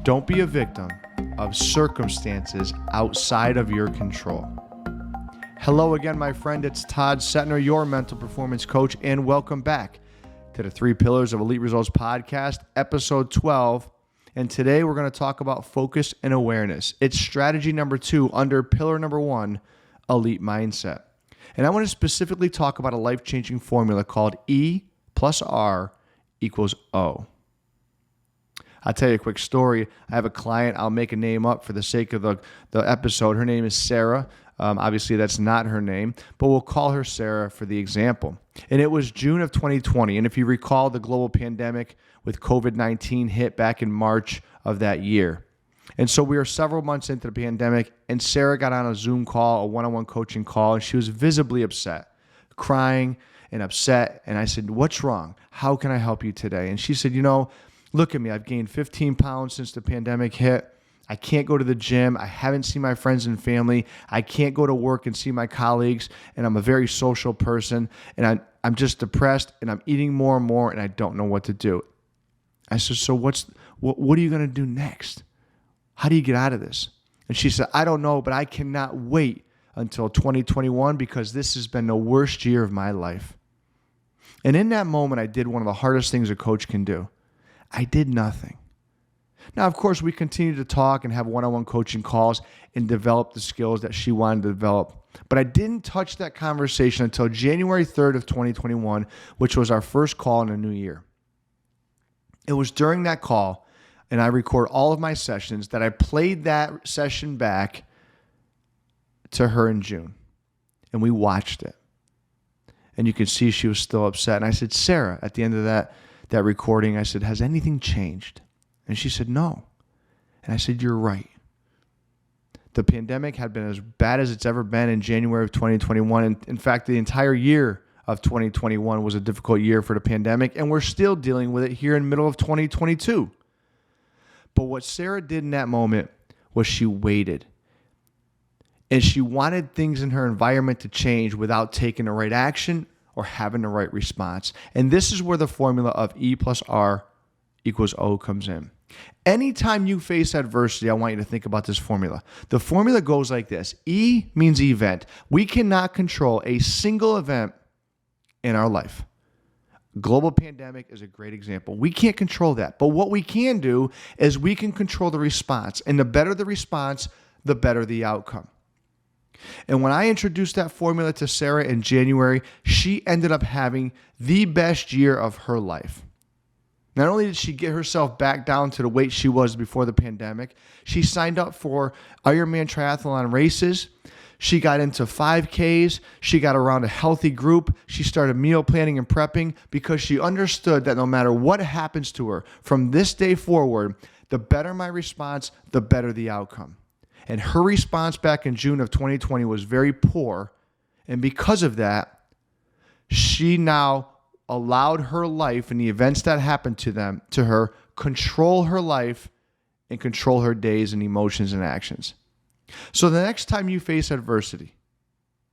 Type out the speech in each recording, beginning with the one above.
Don't be a victim of circumstances outside of your control. Hello again, my friend. It's Todd Cetnar, your mental performance coach, and welcome back to the 3 Pillars of Elite Results podcast, episode 12. And today we're going to talk about focus and awareness. It's strategy number 2 under pillar number 1, elite mindset. And I want to specifically talk about a life-changing formula called E plus R equals O. I'll tell you a quick story. I have a client. I'll make a name up for the sake of the episode. Her name is Sarah. Obviously, that's not her name, but we'll call her Sarah for the example. And it was June of 2020. And if you recall, the global pandemic with COVID-19 hit back in March of that year. And so we were several months into the pandemic, and Sarah got on a Zoom call, a one-on-one coaching call, and she was visibly upset, crying and upset. And I said, "What's wrong? How can I help you today?" And she said, "Look at me. I've gained 15 pounds since the pandemic hit. I can't go to the gym. I haven't seen my friends and family. I can't go to work and see my colleagues. And I'm a very social person. And I'm just depressed, and I'm eating more and more, and I don't know what to do." I said, "So what are you going to do next? How do you get out of this?" And she said, "I don't know, but I cannot wait until 2021 because this has been the worst year of my life." And in that moment, I did one of the hardest things a coach can do. I did nothing. Now, of course, we continued to talk and have one-on-one coaching calls and develop the skills that she wanted to develop. But I didn't touch that conversation until January 3rd of 2021, which was our first call in the new year. It was during that call, and I record all of my sessions, that I played that session back to her in June. And we watched it. And you can see she was still upset. And I said, "Sarah," at the end of that recording, I said, "Has anything changed?" And she said, "No." And I said, "You're right. The pandemic had been as bad as it's ever been in January of 2021. And in fact, the entire year of 2021 was a difficult year for the pandemic, and we're still dealing with it here in the middle of 2022. But what Sarah did in that moment was she waited. And she wanted things in her environment to change without taking the right action or having the right response. And this is where the formula of E plus R equals O comes in. Anytime you face adversity, I want you to think about this formula. The formula goes like this. E means event. We cannot control a single event in our life. Global pandemic is a great example. We can't control that. But what we can do is we can control the response. And the better the response, the better the outcome. And when I introduced that formula to Sarah in January, she ended up having the best year of her life. Not only did she get herself back down to the weight she was before the pandemic, she signed up for Ironman triathlon races. She got into 5Ks. She got around a healthy group. She started meal planning and prepping because she understood that no matter what happens to her from this day forward, the better my response, the better the outcome. And her response back in June of 2020 was very poor. And because of that, she now allowed her life and the events that happened to her, control her life and control her days and emotions and actions. So the next time you face adversity,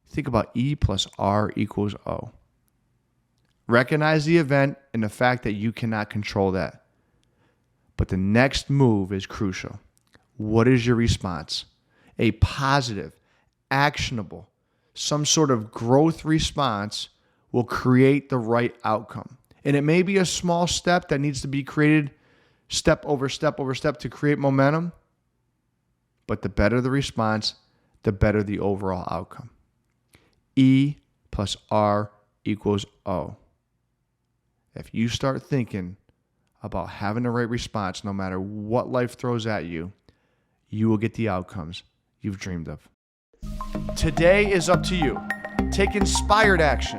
think about E plus R equals O. Recognize the event and the fact that you cannot control that. But the next move is crucial. What is your response? A positive, actionable, some sort of growth response will create the right outcome. And it may be a small step that needs to be created step over step over step to create momentum. But the better the response, the better the overall outcome. E plus R equals O. If you start thinking about having the right response, no matter what life throws at you, you will get the outcomes you've dreamed of. Today is up to you. Take inspired action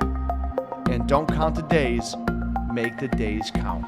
and don't count the days, make the days count.